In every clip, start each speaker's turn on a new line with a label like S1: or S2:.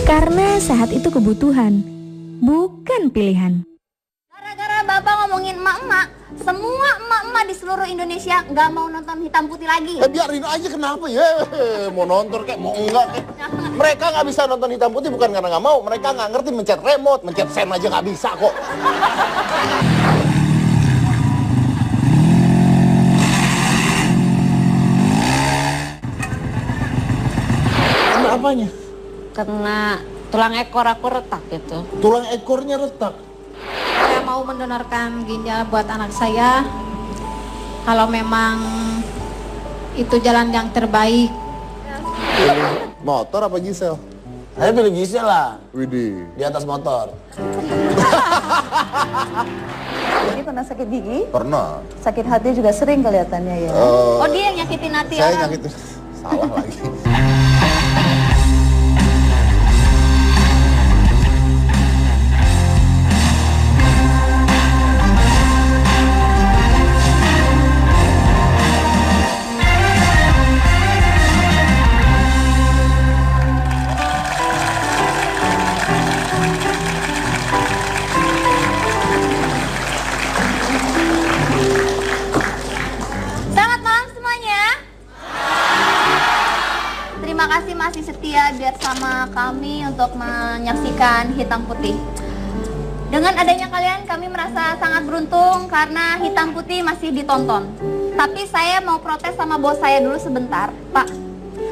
S1: Karena sehat itu kebutuhan, bukan pilihan.
S2: Gara-gara Bapak ngomongin emak-emak, semua emak-emak di seluruh Indonesia nggak mau nonton Hitam Putih lagi.
S3: Biarin aja, kenapa ya? Mau nonton kayak, mau enggak kayak. Mereka nggak bisa nonton Hitam Putih bukan karena nggak mau. Mereka nggak ngerti mencet remote, mencet sen aja nggak bisa kok. Kena apanya?
S4: Karena tulang ekor aku retak gitu.
S3: Tulang ekornya retak.
S4: Saya mau mendonorkan ginjal buat anak saya. Kalau memang itu jalan yang terbaik.
S3: Pilih motor apa Gisel?
S5: Saya pilih Gisel lah,
S3: Widih.
S5: di atas motor.
S6: Jadi pernah sakit gigi?
S3: Pernah.
S6: Sakit hati juga sering kelihatannya ya.
S2: Oh, dia yang nyakitin hati
S3: Saya
S2: orang.
S3: nyakitin. Salah lagi.
S2: Selamat malam semuanya. Terima kasih masih setia bersama kami untuk menyaksikan Hitam Putih. Dengan adanya kalian, kami merasa sangat beruntung karena Hitam Putih masih ditonton. Tapi saya mau protes sama bos saya dulu sebentar, Pak.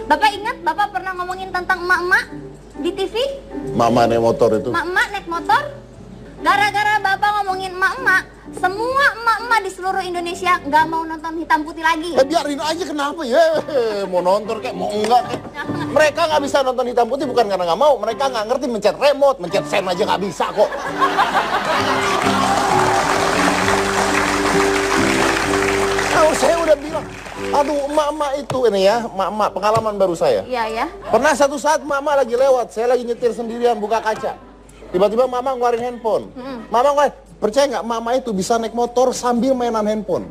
S2: Bapak ingat Bapak pernah ngomongin tentang emak-emak di TV?
S3: Mama naik motor itu.
S2: Emak-emak naik motor? Gara-gara Bapak ngomongin emak-emak, semua emak-emak di seluruh Indonesia nggak mau nonton Hitam Putih lagi.
S3: Biarin aja, kenapa ya? Mau nonton kayak, mau enggak kayak. Mereka nggak bisa nonton Hitam Putih bukan karena nggak mau. Mereka nggak ngerti mencet remote, mencet sen aja nggak bisa kok. Kalau saya udah bilang, aduh emak-emak itu ini ya, emak-emak pengalaman baru saya.
S2: Iya ya.
S3: Pernah satu saat emak-emak lagi lewat, saya lagi nyetir sendirian buka kaca. Tiba-tiba mama ngeluarin handphone. Mama ngeluarin, percaya nggak mama itu bisa naik motor sambil mainan handphone.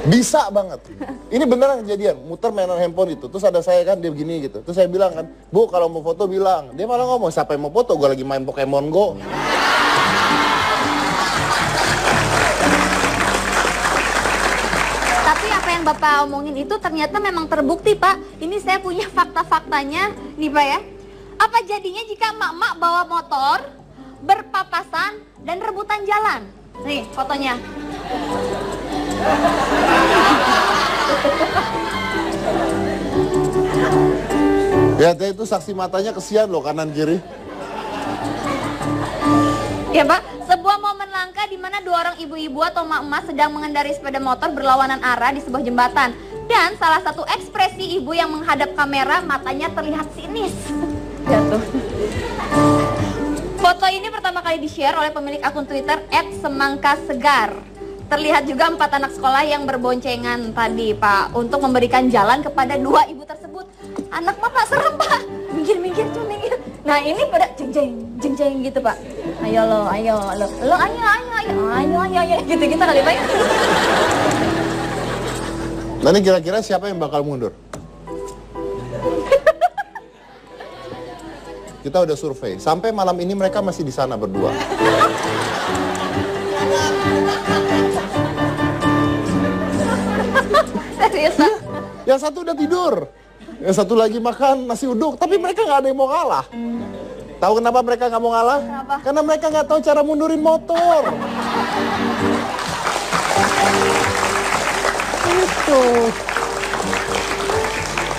S3: Bisa banget. Ini beneran kejadian, muter mainan handphone itu. Terus ada saya kan, dia begini gitu. Terus saya bilang kan, Bu kalau mau foto bilang. Dia malah ngomong, siapa yang mau foto? Gue lagi main Pokemon Go.
S2: Tapi apa yang Bapak omongin itu ternyata memang terbukti, Pak. Ini saya punya fakta-faktanya nih, Pak ya. Apa jadinya jika emak-emak bawa motor, berpapasan, dan rebutan jalan? Nih fotonya.
S3: Ya itu saksi matanya kesian loh kanan kiri.
S2: Ya Pak, sebuah momen langka di mana dua orang ibu-ibu atau emak-emak sedang mengendarai sepeda motor berlawanan arah di sebuah jembatan. Dan salah satu ekspresi ibu yang menghadap kamera, matanya terlihat sinis. Jatuh. Foto ini pertama kali di-share oleh pemilik akun Twitter @semangkasegar. Terlihat juga 4 anak sekolah yang berboncengan tadi, Pak, untuk memberikan jalan kepada dua ibu tersebut. Anak mah Pak serem, Pak. Minggir-minggir tuh, minggir. Nah, ini pada jeng-jeng gitu, Pak. Ayo lo, ayo gitu-gitu kali, Pak.
S3: Nanti kira-kira siapa yang bakal mundur? Kita udah survei, sampai malam ini mereka masih di sana berdua.
S2: Serius, Pak?
S3: Yang satu udah tidur, yang satu lagi makan nasi uduk, tapi mereka nggak ada yang mau kalah. Tahu kenapa mereka nggak mau kalah?
S2: Kenapa?
S3: Karena mereka nggak tahu cara mundurin motor. Itu.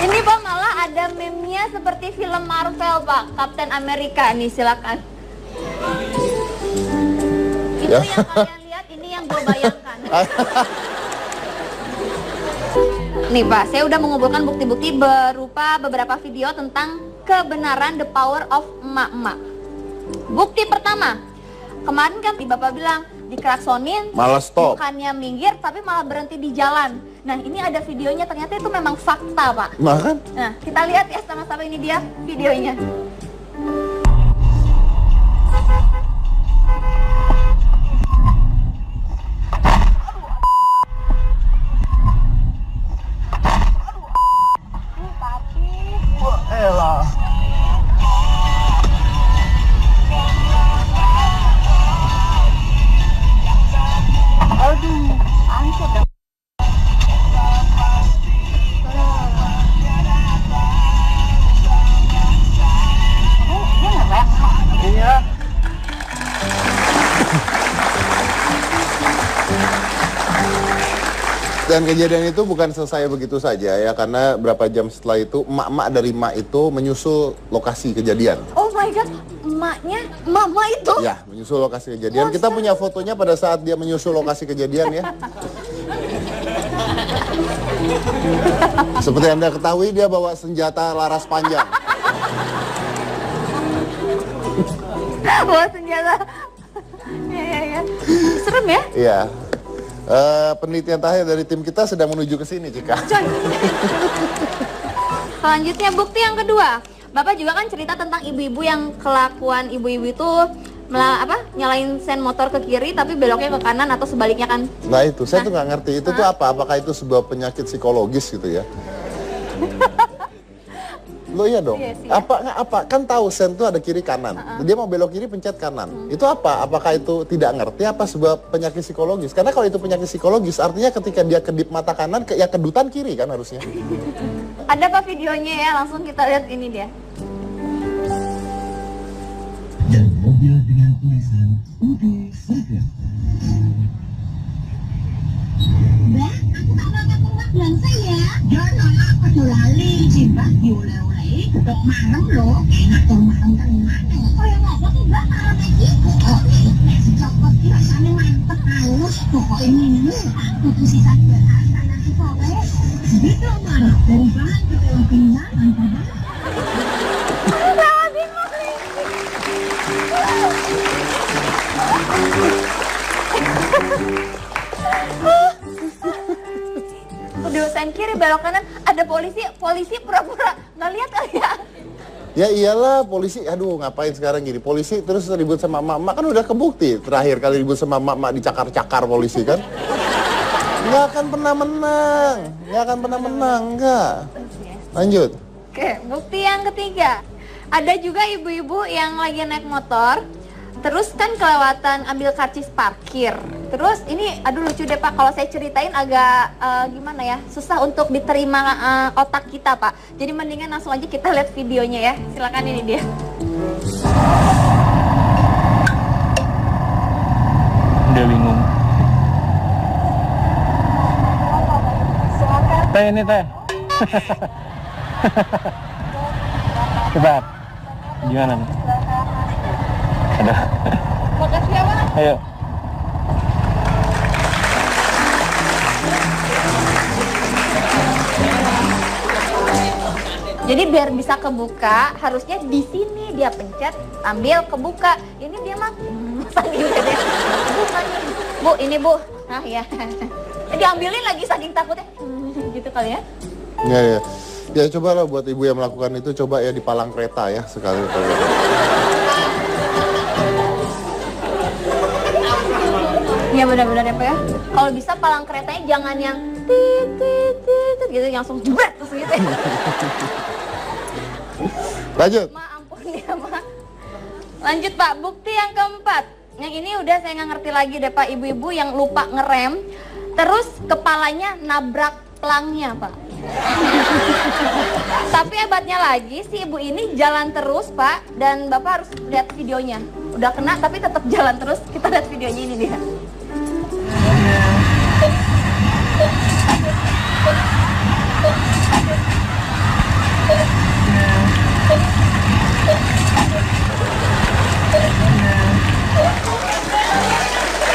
S2: Ini Pak malah ada meme-nya seperti film Marvel, Pak. Kapten Amerika nih, silakan. Itu
S3: Ya.
S2: yang kalian lihat, ini yang gue bayangkan. Nih Pak, saya udah mengumpulkan bukti-bukti berupa beberapa video tentang kebenaran the power of emak-emak. Bukti pertama, kemarin kan Bapak bilang diklaksonin,
S3: Malah stop.
S2: bukannya minggir tapi malah berhenti di jalan. Nah ini ada videonya, ternyata itu memang fakta, Pak.
S3: Nah kan?
S2: Nah kita lihat ya sama-sama, ini dia videonya.
S3: Dan kejadian itu bukan selesai begitu saja ya, karena berapa jam setelah itu emak-emak dari emak itu menyusul lokasi kejadian.
S2: Oh my god, mama itu?
S3: Ya, menyusul lokasi kejadian. Kita punya fotonya pada saat dia menyusul lokasi kejadian ya. Seperti Anda ketahui, dia bawa senjata laras panjang.
S2: Bawa senjata. Ya. Serem ya?
S3: Iya. Penelitian terakhir dari tim kita sedang menuju ke sini, Cika.
S2: Selanjutnya bukti yang kedua. Bapak juga kan cerita tentang ibu-ibu yang kelakuan ibu-ibu itu nyalain sen motor ke kiri tapi beloknya ke kanan atau sebaliknya kan.
S3: Nah itu, saya tuh nggak ngerti. Itu tuh apa? Apakah itu sebuah penyakit psikologis gitu ya? Lo iya dong.
S2: Iya sih,
S3: Apa? Kan tahu sen tuh ada kiri kanan. Dia mau belok kiri pencet kanan. Itu apa? Apakah itu tidak ngerti apa sebuah penyakit psikologis? Karena kalau itu penyakit psikologis artinya ketika dia kedip mata kanan ya kedutan kiri kan harusnya.
S2: Ada Pak videonya ya, langsung kita lihat ini dia.
S7: Dan mobil dengan tulisan UD Burger.
S8: Mbak, aku tak makan rumah belanja ya. Jangan apa tuh lali, cimbah dioleh-oleh. Kok marem loh, enak tuh marem kan mana? Oh yang apa tuh mbak marem lagi? Oh ini si coklat rasanya mantep halus. Pokoknya ini aku sisa beras karena si sore. Gitu marem, dari bahan kita yang pindah, tanpa banget.
S2: Udah sen kiri belok kanan, ada polisi pura-pura nggak lihat kali ya.
S3: Ya iyalah polisi, aduh ngapain sekarang gini, polisi terus ribut sama emak-emak kan udah kebukti. Terakhir kali ribut sama emak-emak dicakar-cakar polisi kan. Nggak akan pernah menang, nggak. Lanjut.
S2: Oke, bukti yang ketiga. Ada juga ibu-ibu yang lagi naik motor, terus kan kelewatan ambil karcis parkir. Terus ini, aduh lucu deh Pak, kalau saya ceritain agak gimana ya, susah untuk diterima otak kita Pak. Jadi mendingan langsung aja kita lihat videonya ya. Silakan, ini dia.
S9: Dia bingung. Teh ini teh. Cepat. Gimana nih? Ada.
S2: Makasih ya Pak.
S9: Ayo.
S2: Jadi biar bisa kebuka, harusnya di sini dia pencet, ambil kebuka. Ini dia mah sambil deh. Bukan nih. Bu, ini Bu. Nah ya. Diambilin lagi saking takutnya. Gitu kali ya.
S3: Ya. Ya cobalah buat ibu yang melakukan itu, coba ya di palang kereta ya sekali.
S2: Iya benar-benar ya Pak ya. Kalau bisa palang keretanya jangan yang tit gitu, langsung jebret terus gitu ya.
S3: Lanjut.
S2: Ma ampun ya Ma. Lanjut Pak, bukti yang keempat. Yang ini udah saya nggak ngerti lagi deh Pak, ibu-ibu yang lupa ngerem, terus kepalanya nabrak pelangnya Pak. Tapi hebatnya lagi si ibu ini jalan terus Pak, dan Bapak harus lihat videonya. Udah kena tapi tetap jalan terus. Kita lihat videonya, ini dia.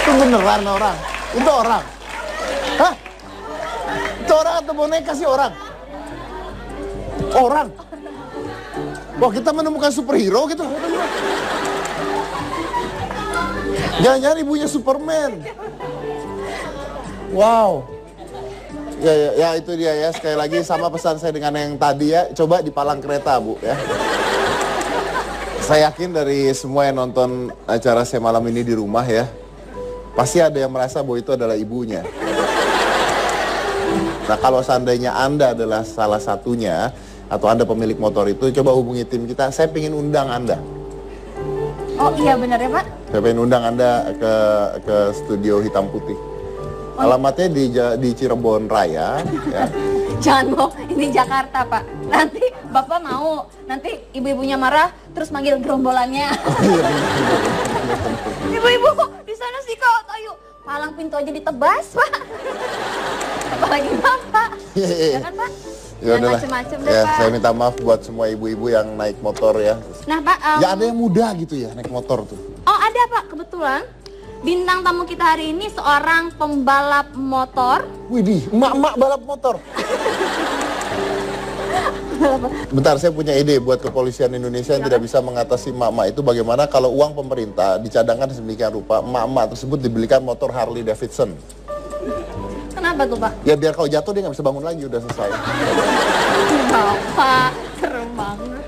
S3: Itu beneran orang? Itu orang? Hah? Itu orang atau boneka sih orang? Orang? Wah kita menemukan superhero gitu. Jangan-jangan ibunya Superman. Wow. Ya itu dia ya, sekali lagi sama pesan saya dengan yang tadi ya, coba di palang kereta Bu ya. Saya yakin dari semua yang nonton acara saya malam ini di rumah ya, pasti ada yang merasa bahwa itu adalah ibunya. Nah kalau seandainya Anda adalah salah satunya, atau Anda pemilik motor itu, coba hubungi tim kita, saya pengen undang Anda.
S2: Oh iya benar ya Pak?
S3: Saya pengen undang Anda ke studio Hitam Putih. Alamatnya di Cirebon Raya ya.
S2: Jangan mau, ini Jakarta Pak. Nanti Bapak mau, nanti ibu-ibunya marah, terus manggil gerombolannya. Ibu-ibu di sana sih kok, ayo palang pintu aja ditebas Pak. apalagi bapak. Ya kan Pak?
S3: Ya
S2: Jangan
S3: udahlah.
S2: macem-macem deh
S3: Ya,
S2: Pak.
S3: saya minta maaf buat semua ibu-ibu yang naik motor ya.
S2: Nah Pak,
S3: Ya ada yang muda gitu ya naik motor tuh.
S2: oh ada Pak, kebetulan bintang tamu kita hari ini seorang pembalap motor.
S3: Widih, emak-emak balap motor. Bentar, saya punya ide buat kepolisian Indonesia yang tidak bisa mengatasi emak-emak itu bagaimana kalau uang pemerintah dicadangkan sedemikian rupa, emak-emak tersebut dibelikan motor Harley Davidson.
S2: Kenapa tuh Pak?
S3: Ya biar kalau jatuh dia nggak bisa bangun lagi, udah selesai.
S2: Bapak, serem banget.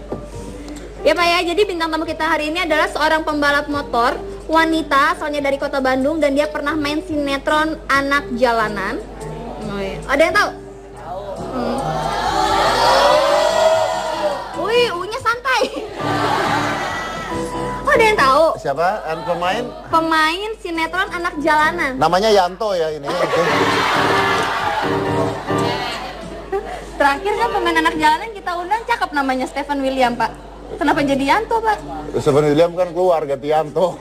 S2: Ya Pak ya, jadi bintang tamu kita hari ini adalah seorang pembalap motor wanita, asalnya dari kota Bandung dan dia pernah main sinetron Anak Jalanan. Oh, iya. Ada yang tahu? Wih, U-nya santai. Oh, ada yang tahu?
S3: Siapa? Pemain?
S2: Pemain sinetron Anak Jalanan.
S3: Namanya Yanto ya ini. Oke.
S2: Terakhir kan pemain Anak Jalanan kita undang cakep namanya Stephen William, Pak. Kenapa jadi Yanto, Pak?
S3: Stephen William kan keluar ganti Yanto.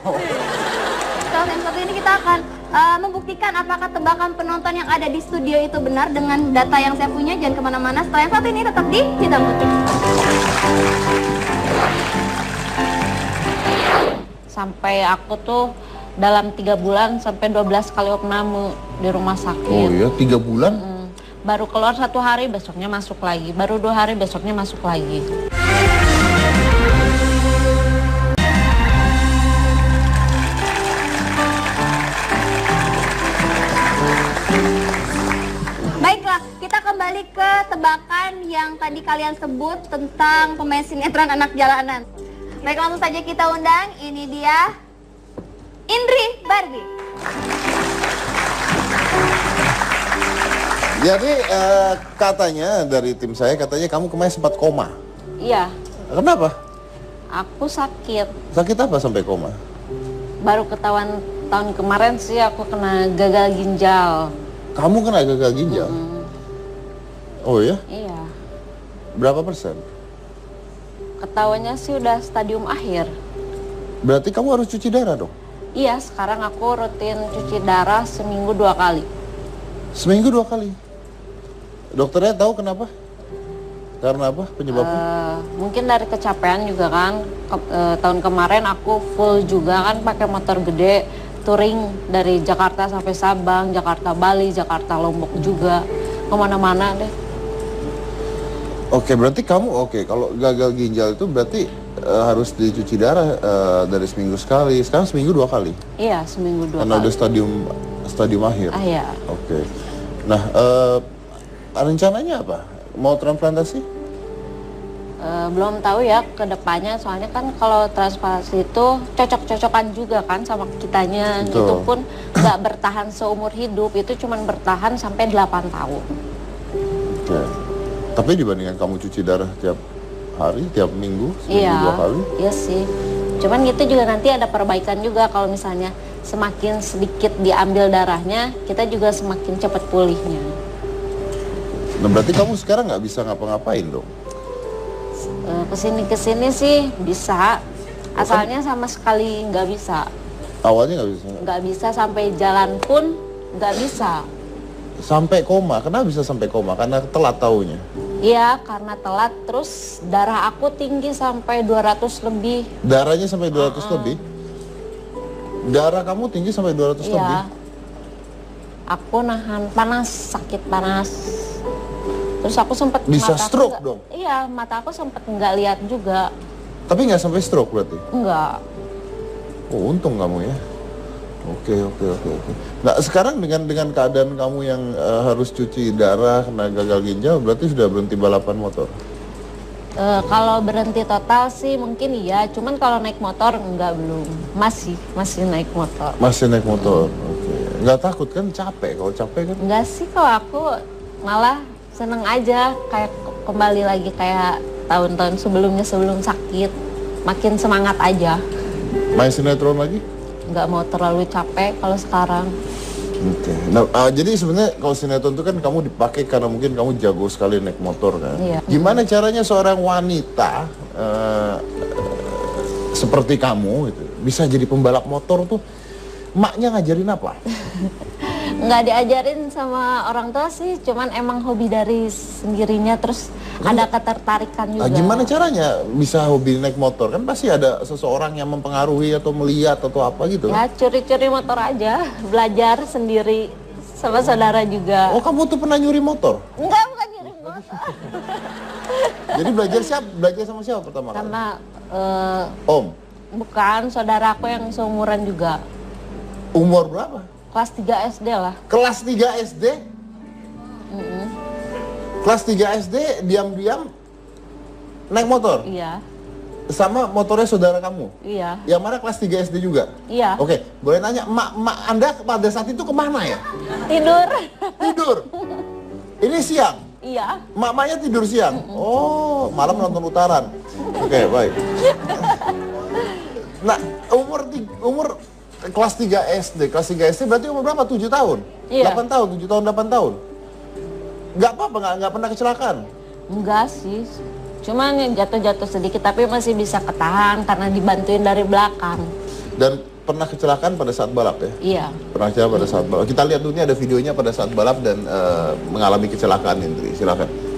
S2: Setelah yang satu ini kita akan membuktikan apakah tebakan penonton yang ada di studio itu benar dengan data yang saya punya. Jangan kemana-mana. Setelah yang satu ini tetap di Hitam Putih.
S10: Sampai aku tuh dalam 3 bulan sampai 12 kali opname di rumah sakit.
S3: Oh iya, 3 bulan?
S10: Baru keluar 1 hari, besoknya masuk lagi. Baru 2 hari, besoknya masuk lagi.
S2: Baiklah, kita kembali ke tebakan yang tadi kalian sebut tentang pemain sinetron Anak Jalanan. Baik, langsung saja kita undang. Ini dia Indri Barbie.
S3: Jadi katanya dari tim saya katanya kamu kemarin sempat koma.
S10: Iya,
S3: Kenapa?
S10: aku sakit.
S3: Sakit apa sampai koma?
S10: Baru ketahuan tahun kemarin sih aku kena gagal ginjal.
S3: Kamu kena gagal ginjal? Oh ya?
S10: Iya,
S3: Berapa persen?
S10: ketahuannya sih udah stadium akhir.
S3: Berarti kamu harus cuci darah dong?
S10: Iya, sekarang aku rutin cuci darah seminggu 2 kali.
S3: Seminggu 2 kali? Dokternya tahu kenapa? Karena apa penyebabnya?
S10: Mungkin dari kecapean juga kan. Tahun kemarin aku full juga kan pakai motor gede, touring dari Jakarta sampai Sabang, Jakarta Bali, Jakarta Lombok juga, kemana-mana deh.
S3: Oke, berarti kamu kalau gagal ginjal itu berarti harus dicuci darah dari seminggu sekali. Sekarang seminggu 2 kali.
S10: Iya, seminggu 2
S3: Karena
S10: kali.
S3: udah stadium akhir.
S10: Iya.
S3: Oke. Nah, rencananya apa? Mau transplantasi?
S10: Belum tahu ya ke depannya, soalnya kan kalau transplantasi itu cocok-cocokan juga kan sama kitanya.
S3: Betul.
S10: Itu pun nggak bertahan seumur hidup, itu cuma bertahan sampai 8 tahun.
S3: Oke. Tapi dibandingkan kamu cuci darah tiap hari, tiap minggu, seminggu
S10: Iya,
S3: 2 kali?
S10: iya sih. Cuman gitu juga nanti ada perbaikan juga kalau misalnya semakin sedikit diambil darahnya, kita juga semakin cepat pulihnya.
S3: Nah, berarti kamu sekarang nggak bisa ngapa-ngapain dong?
S10: Kesini sih bisa, asalnya sama sekali nggak bisa.
S3: Awalnya nggak bisa?
S10: Nggak bisa, sampai jalan pun nggak bisa.
S3: Sampai koma, kenapa bisa sampai koma? Karena telat taunya?
S10: Iya, karena telat, terus darah aku tinggi sampai 200 lebih.
S3: Darahnya sampai 200 lebih? Darah kamu tinggi sampai 200 lebih?
S10: Iya. Aku nahan panas, sakit panas. Terus aku sempet
S3: Bisa
S10: mata aku
S3: stroke
S10: nggak-
S3: dong?
S10: Iya, mata aku sempet nggak lihat juga.
S3: Tapi nggak sampai stroke berarti?
S10: Enggak.
S3: Oh, untung kamu ya. Oke. Nah, sekarang dengan keadaan kamu yang harus cuci darah, kena gagal ginjal, berarti sudah berhenti balapan motor?
S10: Kalau berhenti total sih mungkin iya, cuman kalau naik motor enggak, belum. Masih naik motor.
S3: Masih naik motor? Oke. Nggak takut kan capek? Kalau capek kan?
S10: Enggak sih, kalau aku malah seneng aja, kayak kembali lagi kayak tahun-tahun sebelumnya sebelum sakit. Makin semangat aja.
S3: Main sinetron lagi?
S10: Nggak mau terlalu capek kalau sekarang.
S3: Oke. Nah, jadi sebenarnya kalau sinetron itu kan kamu dipakai karena mungkin kamu jago sekali naik motor kan?
S10: Iya.
S3: Gimana caranya seorang wanita seperti kamu gitu, bisa jadi pembalap motor tuh? Maknya ngajarin apa?
S10: Nggak diajarin sama orang tua sih, cuman emang hobi dari sendirinya, terus ada ketertarikan juga.
S3: Nah, gimana caranya bisa hobi naik motor? Kan pasti ada seseorang yang mempengaruhi atau melihat atau apa gitu.
S10: Ya curi-curi motor aja, belajar sendiri sama saudara juga.
S3: Oh, kamu tuh pernah nyuri motor?
S10: Enggak, bukan nyuri motor.
S3: Jadi belajar sama siapa pertama kali?
S10: Sama
S3: Om?
S10: bukan, saudara aku yang seumuran juga.
S3: Umur berapa?
S10: Kelas 3 SD lah.
S3: Kelas 3 SD? Kelas 3 SD diam-diam naik motor?
S10: Iya.
S3: Sama motornya saudara kamu?
S10: Iya.
S3: Yang mana kelas 3 SD juga?
S10: Iya.
S3: Oke, boleh nanya, mak Anda pada saat itu kemana ya?
S10: Tidur.
S3: Tidur? Ini siang?
S10: Iya.
S3: Maknya tidur siang? Oh, malam nonton utaran. Oke, baik. Nah, umur kelas 3 SD. Kelas 3 SD berarti umur berapa? 7 tahun?
S10: Iya.
S3: 8 tahun, 7 tahun, 8 tahun? Nggak apa-apa, nggak pernah kecelakaan?
S10: Enggak sih. Cuman yang jatuh-jatuh sedikit, tapi masih bisa ketahan karena dibantuin dari belakang.
S3: Dan pernah kecelakaan pada saat balap ya?
S10: Iya.
S3: Pernah kecelakaan pada saat balap. Kita lihat dulu, ini ada videonya pada saat balap dan mengalami kecelakaan Indri. Silakan.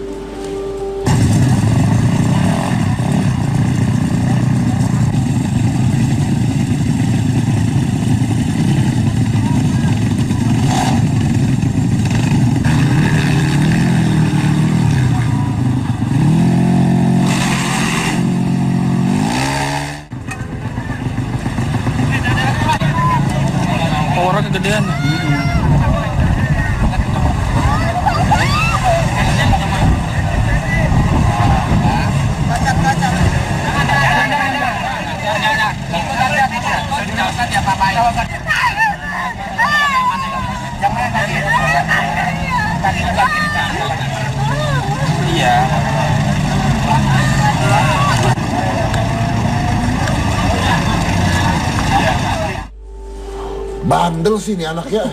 S9: Powernya kegedean. Iya.
S3: Bandel sih nih anaknya.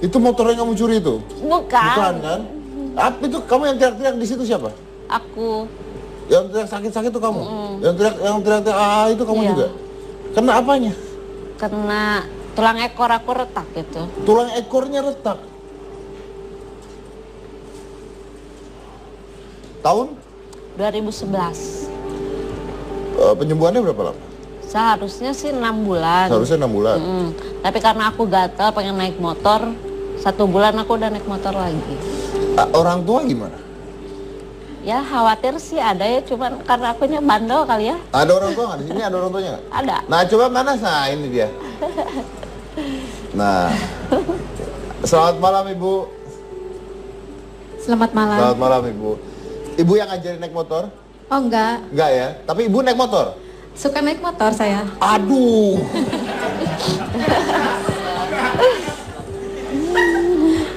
S3: Itu motor yang kamu curi itu?
S10: Bukan.
S3: Bukan kan? Apa itu kamu yang teriak-teriak di situ siapa?
S10: Aku.
S3: Yang teriak sakit-sakit itu kamu? Yang teriak itu kamu
S10: Iya.
S3: juga? Kena apanya?
S10: Kena tulang ekor aku retak gitu.
S3: Tulang ekornya retak. Tahun?
S10: 2011.
S3: Penyembuhannya berapa lama?
S10: Seharusnya sih 6 bulan.
S3: Seharusnya 6 bulan.
S10: Tapi karena aku gatel pengen naik motor, 1 bulan aku udah naik motor lagi.
S3: Orang tua gimana?
S10: Ya khawatir sih ada ya, cuman karena akunya bandel kali ya.
S3: Ada orang tua nggak di sini? Ada orang tuanya nggak?
S10: Ada.
S3: Nah coba mana? Nah ini dia. Nah, selamat malam Ibu.
S4: Selamat malam.
S3: Selamat malam Ibu. Ibu yang ngajarin naik motor?
S4: Oh enggak,
S3: Enggak ya? Tapi Ibu naik motor?
S4: suka naik motor saya.
S3: Aduh.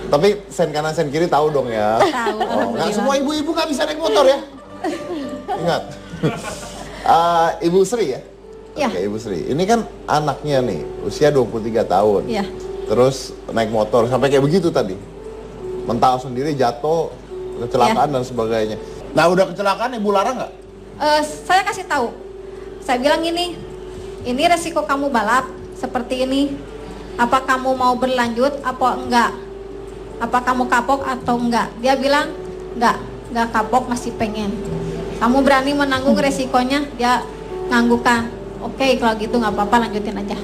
S3: Tapi sen kanan sen kiri tahu dong ya.
S4: Tahu.
S3: Oh, nggak semua ibu-ibu nggak bisa naik motor ya. Ingat. Ibu Sri ya?
S4: Ya.
S3: Oke, Ibu Sri. Ini kan anaknya nih, usia 23 tahun.
S4: Iya.
S3: Terus naik motor sampai kayak begitu tadi. Mental sendiri, jatuh, kecelakaan dan sebagainya. Nah, udah kecelakaan Ibu larang nggak?
S4: Saya kasih tahu. Saya bilang ini resiko kamu balap seperti ini. Apa kamu mau berlanjut apa enggak? Apa kamu kapok atau enggak? Dia bilang enggak kapok, masih pengen. Kamu berani menanggung resikonya? Dia nganggukkan. Oke, kalau gitu nggak apa-apa, lanjutin aja.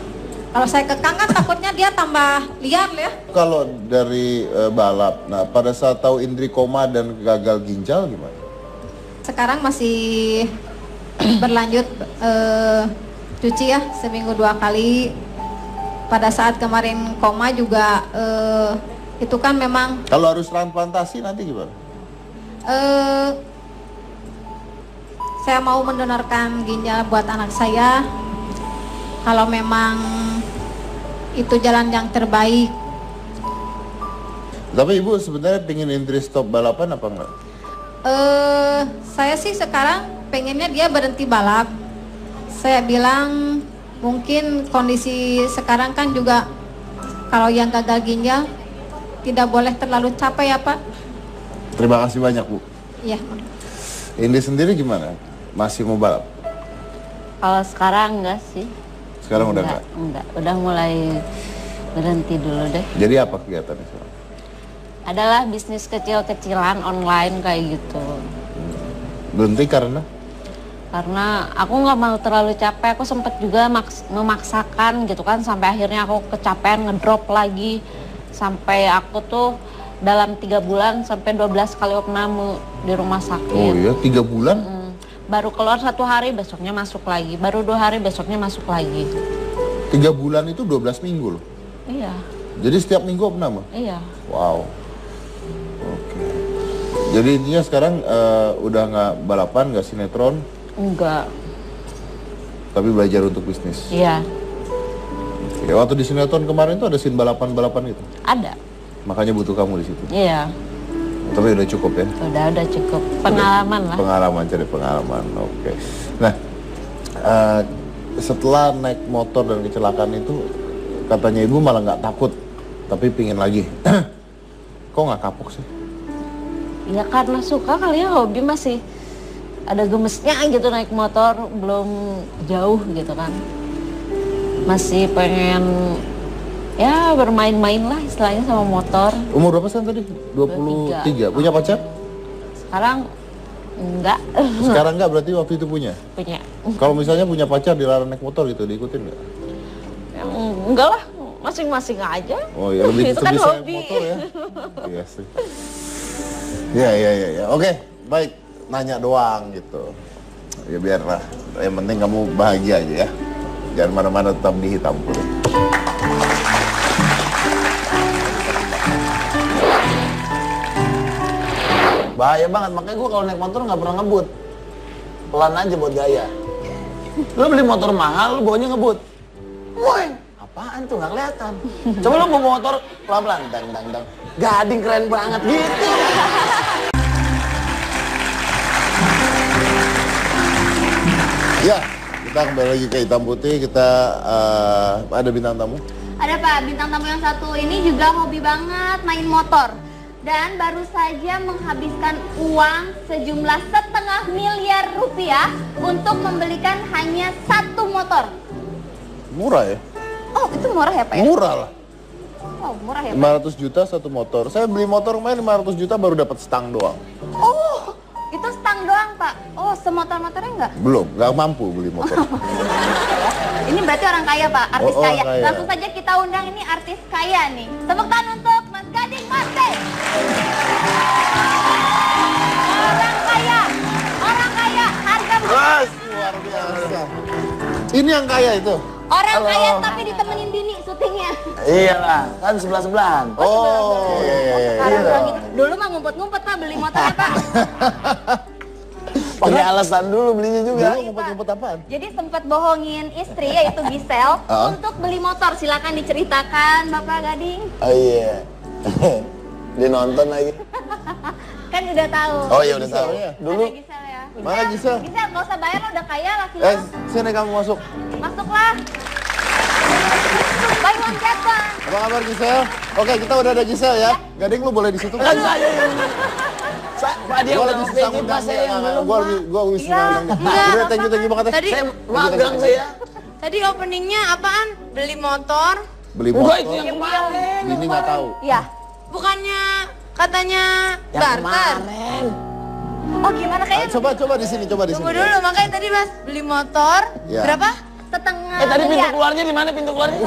S4: Kalau saya kekang kan takutnya dia tambah liar ya.
S3: Kalau dari balap, nah pada saat tahu Indri koma dan gagal ginjal gimana?
S4: Sekarang masih berlanjut cuci ya, seminggu 2 kali. Pada saat kemarin koma juga itu kan memang
S3: Kalau harus transplantasi nanti gimana?
S4: saya mau mendonorkan ginjal buat anak saya. Kalau memang itu jalan yang terbaik.
S3: Tapi Ibu sebenarnya pengen Indri stop balapan apa enggak?
S4: Saya sih sekarang pengennya dia berhenti balap. Saya bilang mungkin kondisi sekarang kan juga kalau yang gagal ginjal tidak boleh terlalu capek ya Pak.
S3: Terima kasih banyak Bu.
S4: Iya.
S3: Indri sendiri gimana? Masih mau balap?
S10: Kalau sekarang enggak sih.
S3: Sekarang udah enggak?
S10: Enggak, udah mulai berhenti dulu deh.
S3: Jadi apa kegiatannya sekarang?
S10: Adalah bisnis kecil-kecilan online kayak gitu.
S3: Berhenti karena?
S10: Karena aku nggak mau terlalu capek, aku sempet juga memaksakan gitu kan, sampai akhirnya aku kecapean ngedrop lagi. Sampai aku tuh dalam 3 bulan sampai 12 kali opname di rumah sakit.
S3: Oh iya, 3 bulan?
S10: Baru keluar 1 hari, besoknya masuk lagi. Baru 2 hari, besoknya masuk lagi.
S3: 3 bulan itu 12 minggu loh?
S10: Iya.
S3: Jadi setiap minggu opname?
S10: Iya.
S3: Wow. Oke. Jadi intinya sekarang udah nggak balapan, nggak sinetron?
S10: Enggak.
S3: Tapi belajar untuk bisnis?
S10: Iya.
S3: Ya, waktu di sinetron kemarin tuh ada scene balapan-balapan gitu?
S10: Ada.
S3: Makanya butuh kamu di situ?
S10: Iya.
S3: Tapi udah cukup ya?
S10: Udah cukup. Pengalaman lah.
S3: Pengalaman, cari pengalaman, oke. Nah, setelah naik motor dan kecelakaan itu, katanya ibu malah nggak takut, tapi pingin lagi. Kok nggak kapok sih?
S10: Ya karena suka kali ya, hobi masih ada gemesnya gitu naik motor, belum jauh gitu kan. Masih pengen ya bermain-main lah istilahnya sama motor.
S3: Umur berapa sekarang tadi? 23. Punya pacar?
S10: Sekarang enggak.
S3: Sekarang enggak, berarti waktu itu punya?
S10: Punya.
S3: Kalau misalnya punya pacar dilarang naik motor gitu, diikutin nggak?
S10: Enggak lah, masing-masing aja.
S3: Oh iya, lebih
S10: itu kan
S3: sayang
S10: hobi.
S3: motor ya? Iya sih. Ya. Oke, baik. Nanya doang gitu. Ya biarlah, yang penting kamu bahagia aja ya. Jangan mana-mana, tetap di Hitam Putih.
S5: Bahaya banget, makanya gue kalau naik motor nggak pernah ngebut. Pelan aja buat gaya. Lu beli motor mahal, lu bawanya ngebut. Woi, apaan tuh nggak kelihatan. Coba lu bawa motor pelan-pelan, dang. Gading keren banget gitu.
S3: Ya, kita kembali lagi ke Hitam Putih. Kita ada bintang tamu.
S2: Ada Pak, bintang tamu yang satu ini juga hobi banget main motor. Dan baru saja menghabiskan uang sejumlah 1,5 miliar rupiah untuk membelikan hanya 1 motor.
S3: Murah ya?
S2: Oh, itu murah ya Pak ya?
S3: Murah lah.
S2: Oh, murah ya Pak?
S3: 500 juta 1 motor. Saya beli motor main 500 juta baru dapat stang doang.
S2: Oh, itu stang doang Pak? Oh, semotor-motornya enggak?
S3: Belum, nggak mampu beli motor.
S2: Ini berarti orang kaya Pak, artis
S3: Oh,
S2: kaya.
S3: kaya.
S2: Langsung saja kita undang ini artis kaya nih. Tepuk tangan untuk Mas Gading Martin. Orang kaya, harga
S3: Mas, luar biasa. Ini yang kaya itu?
S2: orang
S5: Halo.
S2: kaya tapi ditemenin bini syutingnya.
S5: Iyalah, kan sebelah-sebelahan.
S3: Oh, iya.
S2: Sekarang bilang gitu. Dulu mah ngumpet-ngumpet Pak beli motornya Pak.
S5: Pakai alasan dulu belinya juga.
S3: Dulu ngumpet-ngumpet apaan?
S2: Jadi sempat bohongin istri yaitu Gisel untuk beli motor. Silakan diceritakan Bapak Gading.
S5: Oh iya. Dia nonton lagi.
S2: Kan udah tahu.
S5: Oh iya udah tahu.
S3: Gisel, ya?
S5: Dulu
S2: Ada Gisel ya.
S3: Mana Gisel?
S2: Gisel nggak usah bayar lo udah kaya laki lo.
S3: Sini kamu masuk.
S2: Masuklah. Buy one get one.
S3: Apa kabar Gisel? Oke, kita udah ada Gisel ya. Gading lu boleh di situ.
S5: kan saya yang Pak dia
S3: Gua
S5: udah
S3: lagi
S5: PJ,
S3: susah
S5: Pak
S3: ngundang
S5: saya
S3: dia.
S5: yang belum.
S3: Gua
S5: Pak.
S3: wis
S2: Iya,
S3: Udah thank you banget ya.
S11: Tadi
S5: Saya magang saya.
S11: Tadi openingnya apaan? Beli motor?
S3: Beli
S5: Enggak
S3: motor.
S5: itu yang kemarin.
S3: Ini nggak tahu.
S2: Iya.
S11: Bukannya katanya
S5: Yang
S11: barter?
S5: kemarin.
S2: Oh gimana kayaknya?
S3: Coba di sini, coba di
S11: Tunggu
S3: sini.
S11: dulu, makanya tadi Mas beli motor
S3: Ya.
S11: berapa?
S2: Setengah
S5: Tadi pintu
S2: miliar.
S5: keluarnya di mana pintu keluarnya?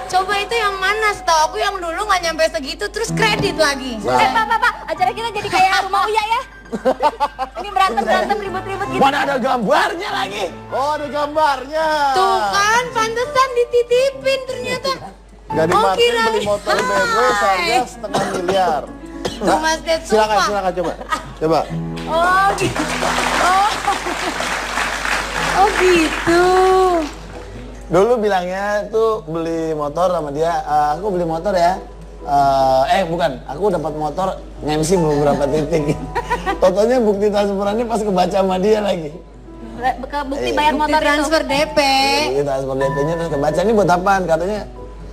S11: Coba itu yang mana? Setahu aku yang dulu nggak nyampe segitu terus kredit lagi.
S2: Pak, acara kita jadi kayak rumah Uya ya. Ini berantem ribut-ribut gitu.
S5: Mana ada gambarnya lagi?
S3: Oh, ada gambarnya.
S11: Tuh kan, pantesan dititipin ternyata.
S3: Gading
S11: Oh,
S3: Martin
S11: kirain.
S3: beli motor BMW seharga 1,5 miliar.
S11: Tuh Mas
S3: Silakan
S11: Tetsupa.
S3: coba.
S11: Oh gitu. Oh gitu.
S5: Dulu bilangnya tuh beli motor sama dia, aku beli motor ya. Bukan, aku dapat motor nge-MC beberapa titik. Totalnya bukti transferannya pas kebaca sama dia lagi.
S2: Bukti bayar
S11: Bukti
S2: motor
S11: transfer
S2: itu.
S11: DP.
S5: Bukti transfer DP-nya terus kebaca, ini buat apaan? Katanya,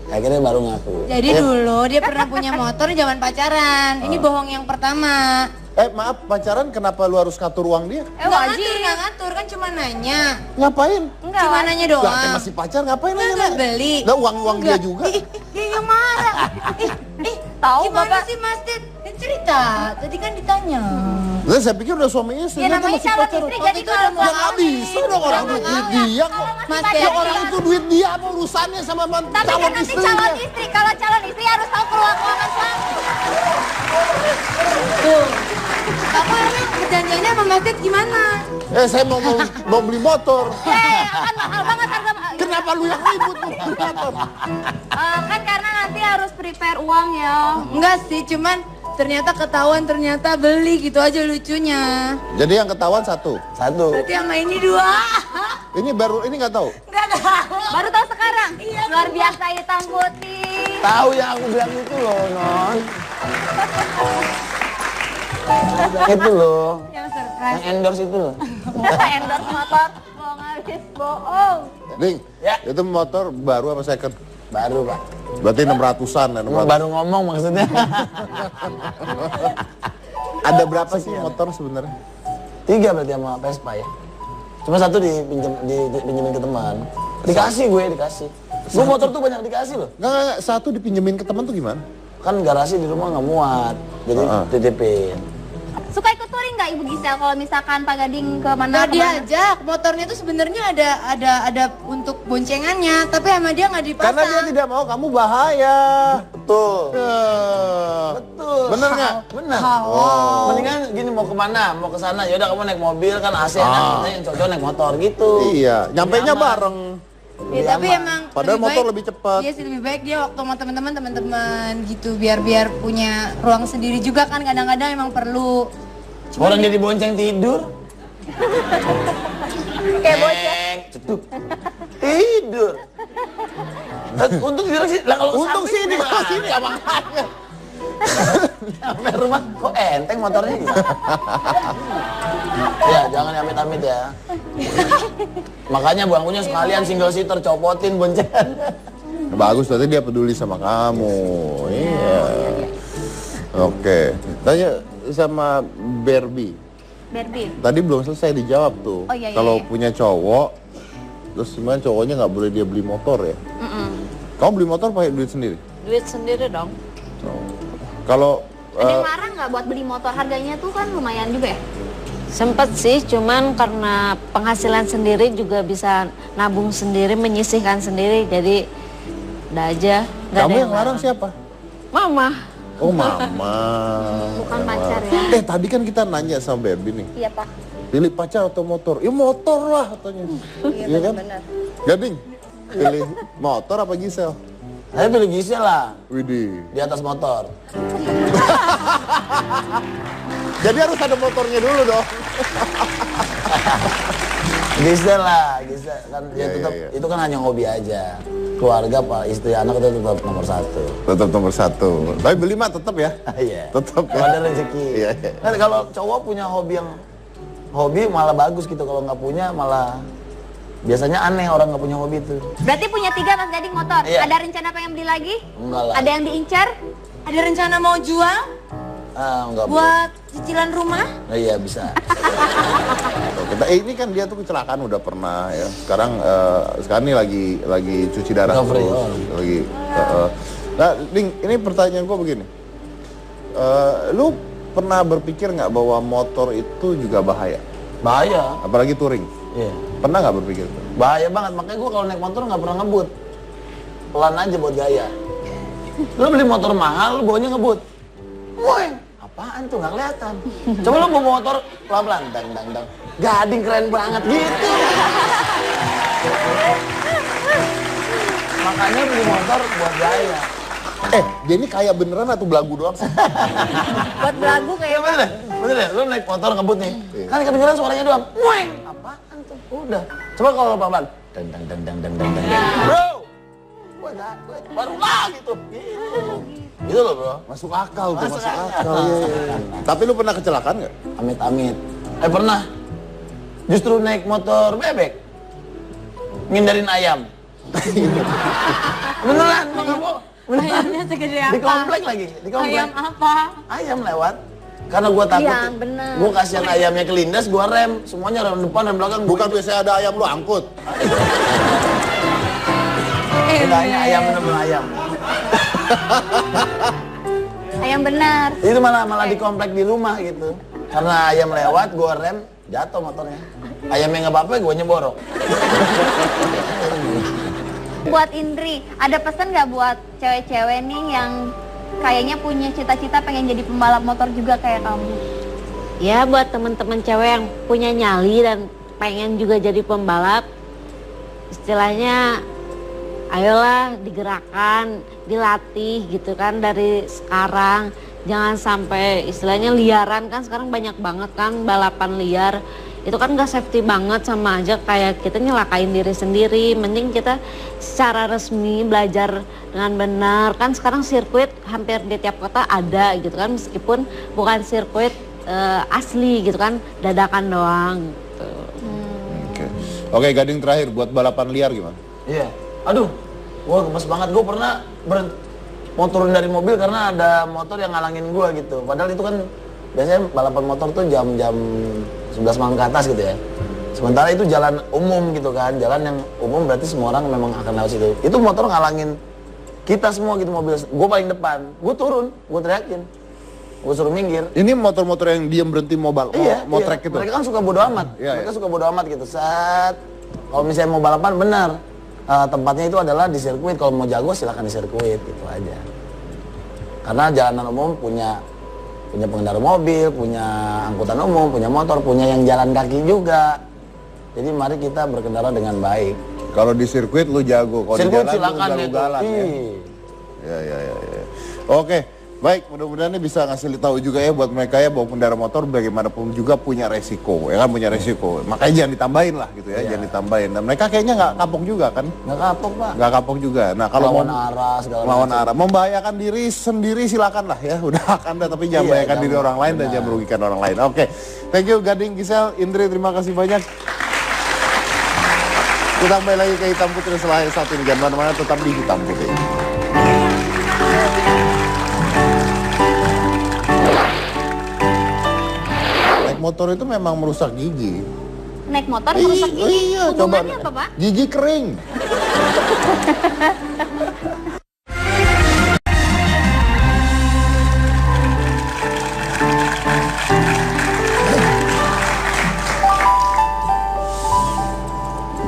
S5: akhirnya baru ngaku.
S11: Jadi dulu dia pernah punya motor zaman pacaran. Ini bohong yang pertama.
S3: Maaf, pacaran kenapa lu harus ngatur uang dia?
S11: Nggak ngatur, kan cuma nanya.
S3: Ngapain?
S11: Cuma nanya doang.
S3: Lah, masih pacar ngapain nanya?
S11: Nggak beli.
S3: Lah, uang dia juga.
S11: Dia yang marah.
S2: Tahu
S11: Gimana
S2: Bapak?
S11: sih Mas Ted? Cerita, tadi kan ditanya.
S3: Lah, saya pikir udah suami istri.
S2: Ya namanya calon istri, jadi kalau
S3: Ya nggak bisa dong orang duit dia kok.
S11: Mas
S3: Ya orang itu duit dia apa urusannya sama
S2: Tapi kan
S3: calon
S2: nanti
S3: istrinya?
S2: calon istri, kalau calon istri harus tahu keuangan suami.
S11: Tuh. Aku emang perjanjiannya sama Mas Ted gimana?
S3: Saya mau beli motor.
S2: Kan mahal banget harga.
S3: Kenapa lu yang ribut mau beli motor?
S2: Kan karena nanti harus prepare uang ya.
S11: Enggak sih, cuman ternyata ketahuan ternyata beli gitu aja lucunya.
S3: Jadi yang ketahuan satu.
S11: Berarti sama ini 2.
S3: Ini nggak tahu.
S11: Enggak tahu.
S2: Baru tahu sekarang. Luar biasa hitam putih.
S5: Tahu yang aku bilang itu loh, Non. Itu loh.
S2: Yang surprise.
S5: Yang endorse itu loh.
S2: Endorse motor. Bohong habis bohong.
S3: Ding,
S5: Ya.
S3: itu motor baru apa second?
S5: Baru, Pak.
S3: Berarti 600-an ya? 600.
S5: Baru ngomong maksudnya.
S3: Ada berapa sih motor sebenarnya?
S5: 3 berarti sama Vespa ya. Cuma 1 dipinjemin ke teman. Dikasih. Gue motor tuh banyak dikasih loh.
S3: Nggak, 1 dipinjemin ke teman tuh gimana?
S5: Kan garasi di rumah nggak muat, jadi titipin.
S2: Suka ikut touring nggak Ibu Gisel kalau misalkan Pak Gading kemana?
S11: Nggak diajak, motornya itu sebenarnya ada untuk boncengannya, tapi sama dia nggak dipasang.
S3: Karena dia tidak mau kamu bahaya.
S5: Betul.
S3: Betul. Bener nggak?
S5: Bener.
S3: Oh.
S5: Mendingan gini mau kemana, mau ke sana, yaudah kamu naik mobil kan AC enak, yang cocok naik motor gitu.
S3: Iya, nyampainya bareng.
S11: Ya, tapi emang
S3: padahal motor lebih cepat.
S11: Iya sih, lebih baik dia waktu sama teman-teman gitu biar punya ruang sendiri juga kan kadang-kadang emang perlu.
S5: Orang dia dibonceng tidur.
S2: Kayak bocah.
S5: Cetuk. Tidur. Untung tidur sih. Lah kalau
S3: Untung sini, kalau sini ya makanya.
S5: Sampai rumah kok enteng motornya gitu. Ya jangan amit-amit ya. Makanya bangkunya sekalian single seater copotin boncengan.
S3: Bagus, berarti dia peduli sama kamu. Iya. Oke. Tanya sama Barbie. Tadi belum selesai dijawab tuh.
S2: Oh, iya,
S3: Kalau
S2: iya.
S3: punya cowok, terus gimana cowoknya nggak boleh dia beli motor ya? Kamu beli motor pakai duit sendiri?
S10: Duit sendiri dong.
S3: Kalau
S2: Ada yang larang nggak buat beli motor? Harganya tuh kan lumayan juga ya?
S10: Sempet sih, cuman karena penghasilan sendiri juga bisa nabung sendiri, menyisihkan sendiri, jadi udah aja. Nggak ada
S3: kamu yang larang siapa?
S10: Mama.
S3: Oh mama.
S2: Bukan pacar ya?
S3: Tadi kan kita nanya sama Barbie nih.
S2: Iya Pak.
S3: Pilih pacar atau motor? Ya motor lah katanya. Iya kan?
S2: Benar.
S3: Gading, pilih motor apa Gisel?
S5: Saya pilih Gisel lah.
S3: Widih.
S5: Di atas motor.
S3: Jadi harus ada motornya dulu dong.
S5: Gisel lah, Gisel kan ya
S3: Iya,
S5: tetap
S3: iya.
S5: itu kan hanya hobi aja. Keluarga Pak, istri anak itu tetap nomor 1.
S3: Tetap nomor 1. Tapi beli mah tetap ya.
S5: Iya.
S3: Tetap ya.
S5: Kalau ada rezeki.
S3: Iya, iya.
S5: Kan kalau cowok punya hobi malah bagus gitu, kalau nggak punya malah biasanya aneh orang nggak punya hobi itu.
S2: Berarti punya 3 Mas Gading motor.
S5: Iya.
S2: Ada rencana pengen beli lagi?
S5: Enggak lah.
S2: Ada yang diincar?
S11: Ada rencana mau jual
S5: Enggak.
S11: buat cicilan rumah?
S5: Nah, iya bisa.
S3: Ini kan dia tuh kecelakaan udah pernah ya. Sekarang ini lagi cuci darah
S5: Recovery,
S3: terus.
S5: oh.
S3: Lagi. Nah, Ding, ini pertanyaan gua begini. Lu pernah berpikir nggak bahwa motor itu juga bahaya?
S5: Bahaya.
S3: Apalagi touring.
S5: Iya.
S3: Pernah nggak berpikir itu?
S5: Bahaya banget, makanya gue kalau naik motor nggak pernah ngebut. Pelan aja buat gaya. Lu beli motor mahal, lu bawanya ngebut. Woi, apaan tuh nggak kelihatan. Coba lu bawa motor pelan-pelan, dang. Gading keren banget gitu. Makanya beli motor buat gaya.
S3: Dia ini kayak beneran atau belagu doang sih?
S2: Buat belagu kayak
S5: Bener ya, lu naik motor ngebut nih. Kan kedengeran suaranya doang. Woi, apaan tuh? Udah. Coba kalau pelan-pelan. Dang. Bro! Baru lagi tuh. Gitu loh bro.
S3: Masuk akal tuh, masuk akal. Iya. Tapi lu pernah kecelakaan nggak?
S5: Amit-amit. Pernah. Justru naik motor bebek. Ngindarin ayam. Beneran, Bang Abo.
S11: Ayamnya segede apa?
S5: Di komplek lagi. Di komplek.
S11: Ayam apa?
S5: Ayam lewat. Karena gue takut,
S2: Iya, bener.
S5: gue kasihan ayamnya kelindas, gue rem. Semuanya rem depan, rem belakang.
S3: Bukan biasanya ada ayam lu angkut.
S5: Bedanya ayam bener-bener ayam.
S2: Ayam benar.
S5: Itu malah di komplek di rumah gitu. Karena ayam lewat, gue rem, jatuh motornya. Ayamnya nggak apa-apa, gue nyeborok.
S2: Buat Indri, ada pesan nggak buat cewek-cewek nih yang kayaknya punya cita-cita pengen jadi pembalap motor juga kayak kamu?
S10: Ya buat teman-teman cewek yang punya nyali dan pengen juga jadi pembalap, istilahnya ayolah digerakkan, dilatih gitu kan dari sekarang. Jangan sampai istilahnya liaran, kan sekarang banyak banget kan balapan liar. Itu kan gak safety banget, sama aja kayak kita nyelakain diri sendiri. Mending kita secara resmi belajar dengan benar. Kan sekarang sirkuit hampir di tiap kota ada gitu kan, meskipun bukan sirkuit asli gitu kan, dadakan doang gitu.
S3: Oke, Gading terakhir buat balapan liar gimana?
S5: Iya, aduh, gue gemes banget. Gue pernah mau turun dari mobil karena ada motor yang ngalangin gue gitu. Padahal itu kan biasanya balapan motor tuh jam-jam 11 malam ke atas gitu ya. Sementara itu jalan umum gitu kan, jalan yang umum berarti semua orang memang akan lewat situ. Itu motor ngalangin kita semua gitu, mobil. Gue paling depan, gue turun, gue teriakin, gue suruh minggir.
S3: Ini motor-motor yang diam berhenti mau trek gitu?
S5: Mereka kan suka bodo amat, mereka suka bodo amat gitu. Saat kalau misalnya mau balapan benar, tempatnya itu adalah di sirkuit. Kalau mau jago silakan di sirkuit, gitu aja. Karena jalanan umum punya pengendara mobil, punya angkutan umum, punya motor, punya yang jalan kaki juga. Jadi mari kita berkendara dengan baik.
S3: Kalau di sirkuit lu jago, kalau di jalan
S5: silakan
S3: lu ugal-ugalan ya. Ya. Oke, baik, mudah-mudahan ini bisa ngasih tahu juga ya buat mereka ya bahwa pengendara motor bagaimanapun juga punya resiko, ya kan, punya resiko. Makanya jangan ditambahin lah gitu ya, jangan ditambahin. Dan mereka kayaknya nggak kapok juga kan?
S5: Nggak kapok, Pak.
S3: Nggak kapok juga. Nah, kalau
S5: lawan arah segala
S3: lawan arah, membahayakan diri sendiri silakan lah ya. Udah Anda tapi jangan membahayakan diri orang lain dan jangan merugikan orang lain. Oke, thank you Gading, Gisel, Indri, terima kasih banyak. Kita kembali lagi ke Hitam Putih setelah yang satu ini. Jangan mana-mana, tetap di Hitam Putih. Naik motor itu memang merusak gigi.
S2: Naik motor merusak gigi?
S3: Iya,
S2: Hubungannya
S3: coba.
S2: apa, Pak?
S3: Gigi kering.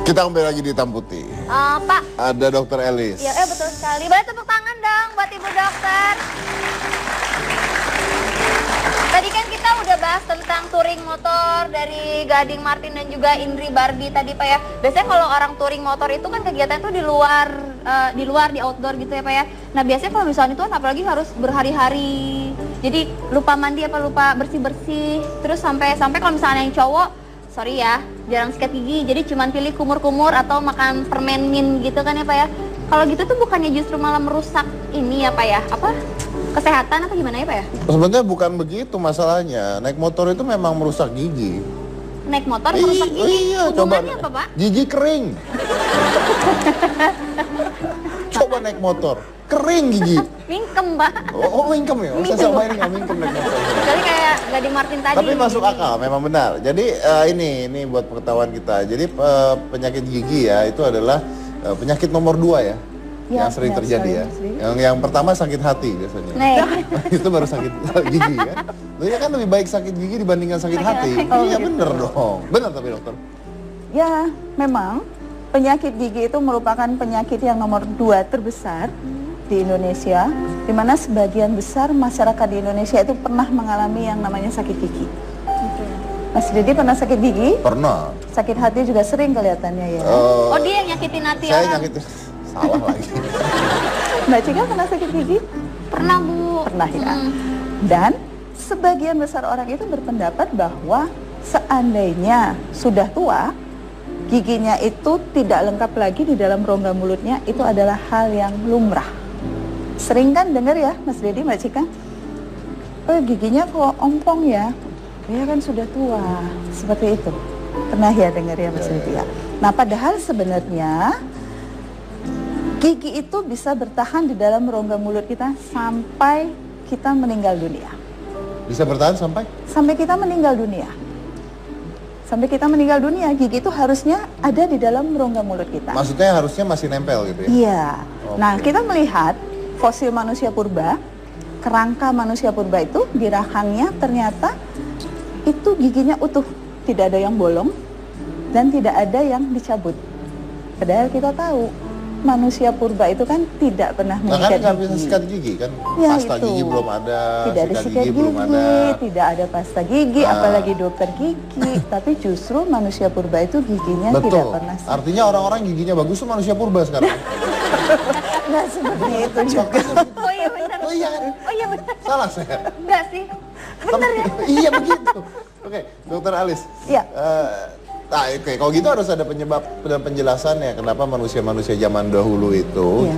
S3: Kita kembali lagi di Hitam Putih.
S2: Pak.
S3: Ada Dokter Elis.
S2: Ya, betul sekali. Boleh tepuk tangan dong buat Ibu Dokter. Tadi kan kita udah bahas tentang touring motor dari Gading Martin dan juga Indri Barbie tadi, Pak ya. Biasanya kalau orang touring motor itu kan kegiatan tuh di luar di outdoor gitu ya, Pak ya. Nah, biasanya kalau misalnya itu kan apalagi harus berhari-hari. Jadi lupa mandi apa lupa bersih-bersih. Terus sampai kalau misalnya yang cowok, sorry ya, jarang sikat gigi, jadi cuman pilih kumur-kumur atau makan permen mint gitu kan ya, Pak ya. Kalau gitu tuh bukannya justru malah merusak ini ya, Pak ya, apa, kesehatan apa gimana ya, Pak ya?
S3: Sebenarnya bukan begitu masalahnya, naik motor itu memang merusak gigi.
S2: Naik motor merusak gigi?
S3: Iya,
S2: hubungannya
S3: coba,
S2: apa, Pak?
S3: gigi kering. Coba naik motor, kering gigi.
S2: Mingkem, Pak.
S3: Oh mingkem ya? Saya cobain nggak mingkem naik motor.
S2: Jadi kayak Gading Martin tadi.
S3: Tapi masuk akal, memang benar. Jadi ini buat pengetahuan kita. Jadi penyakit gigi ya itu adalah penyakit nomor 2 ya, yang sering terjadi ya. Yang pertama sakit hati biasanya. Itu baru sakit gigi ya. Ya kan lebih baik sakit gigi dibandingkan sakit hati. Iya bener dong. Benar tapi dokter.
S6: Ya memang penyakit gigi itu merupakan penyakit yang nomor 2 terbesar di Indonesia, di mana sebagian besar masyarakat di Indonesia itu pernah mengalami yang namanya sakit gigi. Mas Didi pernah sakit gigi?
S3: Pernah.
S6: Sakit hati juga sering kelihatannya ya.
S2: Oh, dia yang nyakitin hati
S3: saya
S2: orang.
S3: nyakitin, salah lagi.
S6: Mbak Cika pernah sakit gigi?
S2: Pernah, Bu.
S6: Pernah ya. Dan sebagian besar orang itu berpendapat bahwa seandainya sudah tua, giginya itu tidak lengkap lagi di dalam rongga mulutnya, itu adalah hal yang lumrah. Sering kan dengar ya Mas Dedi, Mbak Cika, giginya kok ompong ya, dia kan sudah tua, seperti itu. Pernah ya dengar ya Mas Dedi ya. Nah padahal sebenarnya gigi itu bisa bertahan di dalam rongga mulut kita sampai kita meninggal dunia.
S3: Bisa bertahan sampai?
S6: Sampai kita meninggal dunia. Sampai kita meninggal dunia, gigi itu harusnya ada di dalam rongga mulut kita.
S3: Maksudnya harusnya masih nempel gitu ya?
S6: Iya.
S3: Oke.
S6: Nah, kita melihat fosil manusia purba, kerangka manusia purba itu di rahangnya ternyata itu giginya utuh, tidak ada yang bolong dan tidak ada yang dicabut. Padahal kita tahu manusia purba itu kan tidak pernah
S3: Nah kan
S6: menyikat
S3: nggak bisa
S6: gigi.
S3: sikat gigi kan?
S6: Ya,
S3: Pasta
S6: itu.
S3: gigi belum ada,
S6: Tidak ada
S3: sikat
S6: sikat
S3: gigi belum ada.
S6: tidak ada pasta gigi,
S3: Ah.
S6: apalagi dokter gigi. Tapi justru manusia purba itu giginya tidak
S3: Betul.
S6: pernah sikat.
S3: Artinya orang-orang giginya bagus tuh manusia purba sekarang.
S6: Nggak seperti itu juga.
S2: Oh iya benar.
S3: Oh iya kan?
S2: Oh iya benar.
S3: Salah saya.
S2: Enggak sih. Benar ya.
S3: Iya begitu. Oke, Dokter Alis.
S6: Iya.
S3: Oke, kalau gitu harus ada penyebab dan penjelasannya kenapa manusia-manusia zaman dahulu itu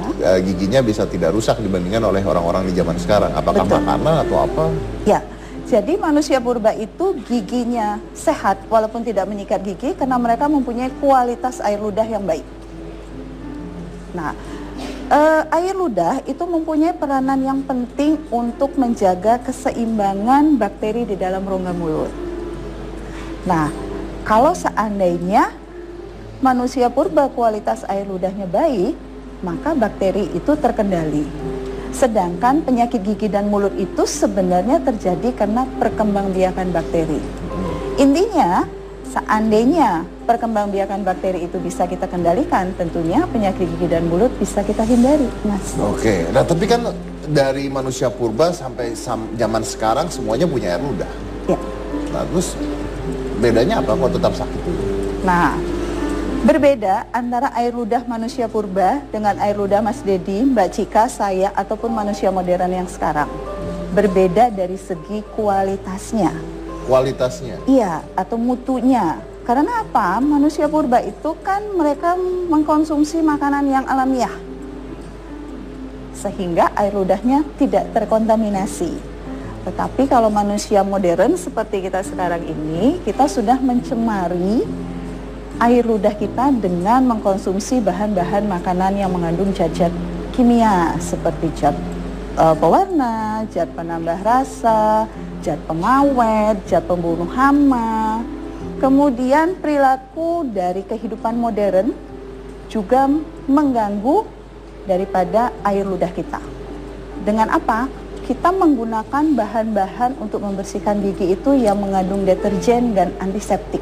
S3: giginya bisa tidak rusak dibandingkan oleh orang-orang di zaman sekarang. Apakah
S6: Betul.
S3: makanan atau apa?
S6: Ya, jadi manusia purba itu giginya sehat walaupun tidak menyikat gigi karena mereka mempunyai kualitas air ludah yang baik. Nah, air ludah itu mempunyai peranan yang penting untuk menjaga keseimbangan bakteri di dalam rongga mulut. Nah, kalau seandainya manusia purba kualitas air ludahnya baik, maka bakteri itu terkendali. Sedangkan penyakit gigi dan mulut itu sebenarnya terjadi karena perkembangbiakan bakteri. Intinya, seandainya perkembangbiakan bakteri itu bisa kita kendalikan, tentunya penyakit gigi dan mulut bisa kita hindari, Mas.
S3: Oke, nah tapi kan dari manusia purba sampai zaman sekarang semuanya punya air ludah.
S6: Ya.
S3: Nah terus bedanya apa kok tetap sakit?
S6: Nah, berbeda antara air ludah manusia purba dengan air ludah Mas Dedi, Mbak Cika, saya, ataupun manusia modern yang sekarang. Berbeda dari segi kualitasnya.
S3: Kualitasnya?
S6: Iya, atau mutunya. Karena apa? Manusia purba itu kan mereka mengkonsumsi makanan yang alamiah. Sehingga air ludahnya tidak terkontaminasi. Tetapi kalau manusia modern seperti kita sekarang ini, kita sudah mencemari air ludah kita dengan mengkonsumsi bahan-bahan makanan yang mengandung zat-zat kimia seperti zat pewarna, zat penambah rasa, zat pengawet, zat pembunuh hama. Kemudian perilaku dari kehidupan modern juga mengganggu daripada air ludah kita. Dengan apa? Kita menggunakan bahan-bahan untuk membersihkan gigi itu yang mengandung deterjen dan antiseptik.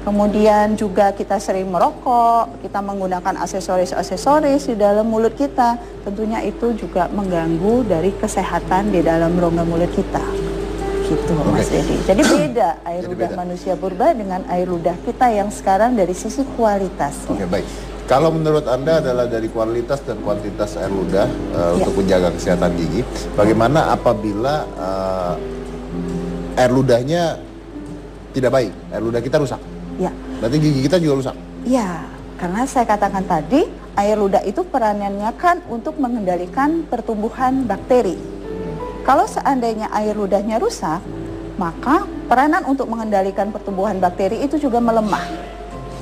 S6: Kemudian juga kita sering merokok, kita menggunakan aksesoris-aksesoris di dalam mulut kita. Tentunya itu juga mengganggu dari kesehatan di dalam rongga mulut kita. Gitu, Mas Dedi. Jadi beda air ludah manusia purba dengan air ludah kita yang sekarang dari sisi kualitas.
S3: Oke, baik. Kalau menurut Anda adalah dari kualitas dan kuantitas air ludah untuk menjaga kesehatan gigi, bagaimana apabila air ludahnya tidak baik, air ludah kita rusak?
S6: Ya.
S3: Berarti gigi kita juga rusak?
S6: Ya, karena saya katakan tadi, air ludah itu peranannya kan untuk mengendalikan pertumbuhan bakteri. Kalau seandainya air ludahnya rusak, maka peranan untuk mengendalikan pertumbuhan bakteri itu juga melemah.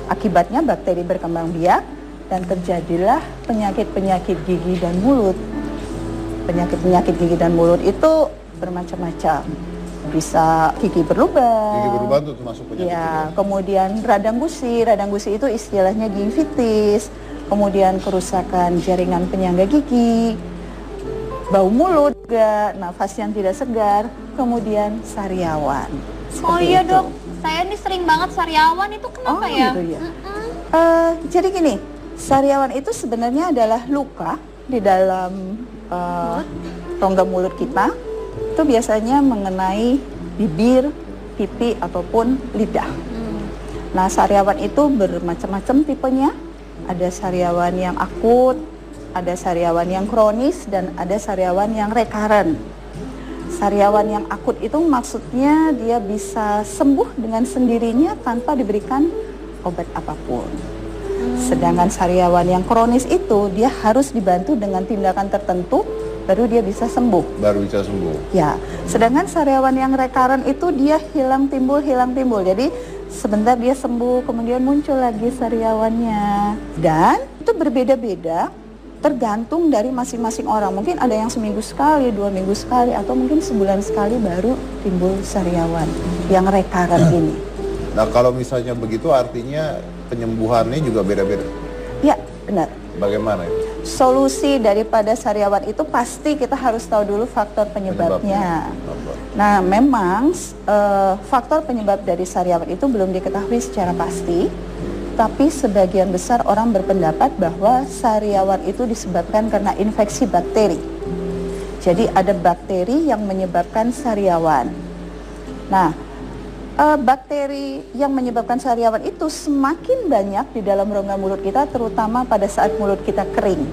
S6: Akibatnya bakteri berkembang biak dan terjadilah penyakit-penyakit gigi dan mulut. Penyakit-penyakit gigi dan mulut itu bermacam-macam. Bisa gigi berlubang.
S3: Gigi berlubang itu termasuk penyakit.
S6: Ya, kemudian radang gusi. Radang gusi itu istilahnya gingivitis. Kemudian kerusakan jaringan penyangga gigi. Bau mulut juga, nafas yang tidak segar. Kemudian sariawan.
S2: Oh
S6: Seperti
S2: iya
S6: itu.
S2: dok, saya ini sering banget sariawan itu kenapa ya?
S6: Gitu ya. Jadi gini, sariawan itu sebenarnya adalah luka di dalam rongga mulut kita. Itu biasanya mengenai bibir, pipi, ataupun lidah. Nah, sariawan itu bermacam-macam tipenya. Ada sariawan yang akut, ada sariawan yang kronis, dan ada sariawan yang recurrent. Sariawan yang akut itu maksudnya dia bisa sembuh dengan sendirinya tanpa diberikan obat apapun. Sedangkan sariawan yang kronis itu dia harus dibantu dengan tindakan tertentu baru dia bisa sembuh.
S3: Baru bisa sembuh.
S6: Ya, sedangkan sariawan yang recurrent itu dia hilang timbul. Jadi sebentar dia sembuh, kemudian muncul lagi sariawannya. Dan itu berbeda-beda tergantung dari masing-masing orang. Mungkin ada yang seminggu sekali, 2 minggu sekali, atau mungkin sebulan sekali baru timbul sariawan yang recurrent ini.
S3: Nah kalau misalnya begitu artinya penyembuhannya juga beda-beda?
S6: Ya, benar.
S3: Bagaimana itu?
S6: Solusi daripada sariawan itu pasti kita harus tahu dulu faktor penyebabnya. Nah, memang faktor penyebab dari sariawan itu belum diketahui secara pasti, tapi sebagian besar orang berpendapat bahwa sariawan itu disebabkan karena infeksi bakteri. Jadi ada bakteri yang menyebabkan sariawan. Nah, bakteri yang menyebabkan sariawan itu semakin banyak di dalam rongga mulut kita, terutama pada saat mulut kita kering.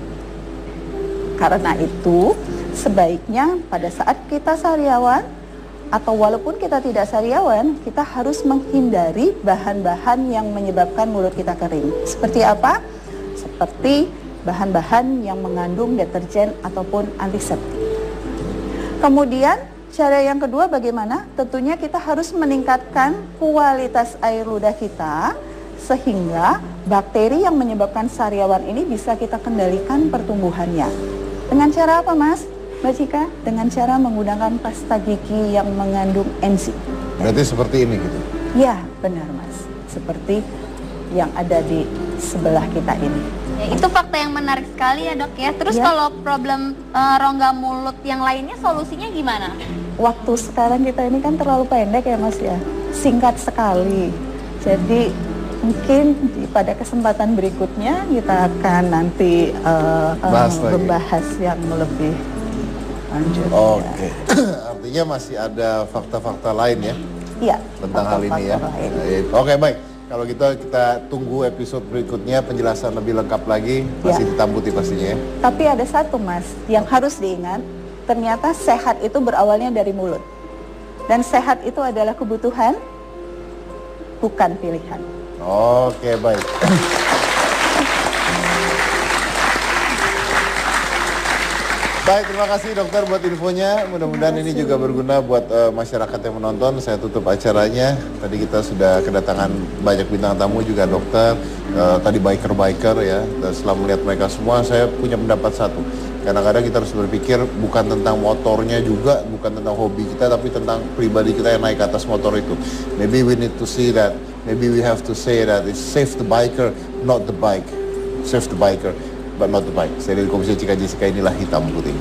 S6: Karena itu, sebaiknya pada saat kita sariawan, atau walaupun kita tidak sariawan, kita harus menghindari bahan-bahan yang menyebabkan mulut kita kering. Seperti apa? Seperti bahan-bahan yang mengandung deterjen ataupun antiseptik. Kemudian, cara yang kedua bagaimana? Tentunya kita harus meningkatkan kualitas air ludah kita sehingga bakteri yang menyebabkan sariawan ini bisa kita kendalikan pertumbuhannya. Dengan cara apa, Mas? Mbak Cika? Dengan cara menggunakan pasta gigi yang mengandung enzim.
S3: Berarti seperti ini gitu?
S6: Ya, benar, Mas. Seperti yang ada di sebelah kita ini.
S2: Ya, itu fakta yang menarik sekali ya, Dok ya. Terus
S6: Ya.
S2: kalau problem rongga mulut yang lainnya solusinya gimana?
S6: Waktu sekarang kita ini kan terlalu pendek ya, Mas ya. Singkat sekali. Jadi mungkin pada kesempatan berikutnya kita akan nanti membahas yang lebih lanjut.
S3: Oke. Artinya masih ada fakta-fakta lain ya?
S6: Iya.
S3: Tentang hal ini ya. Oke, baik. Kalau gitu kita tunggu episode berikutnya penjelasan lebih lengkap lagi. Masih hitam putih pastinya ya.
S6: Tapi ada satu, Mas, yang harus diingat. Ternyata sehat itu berawalnya dari mulut. Dan sehat itu adalah kebutuhan, bukan pilihan.
S3: Oke, baik. Baik, terima kasih dokter buat infonya. Mudah-mudahan ini juga berguna buat masyarakat yang menonton. Saya tutup acaranya. Tadi kita sudah kedatangan banyak bintang tamu juga dokter. Tadi biker-biker ya. Dan setelah melihat mereka semua, saya punya pendapat satu. Kadang-kadang kita harus berpikir bukan tentang motornya juga, bukan tentang hobi kita, tapi tentang pribadi kita yang naik ke atas motor itu. Maybe we need to see that. Maybe we have to say that it's save the biker, not the bike. Save the biker, but not the bike. Saya dari Komisi Cika Jessica, inilah Hitam Putih.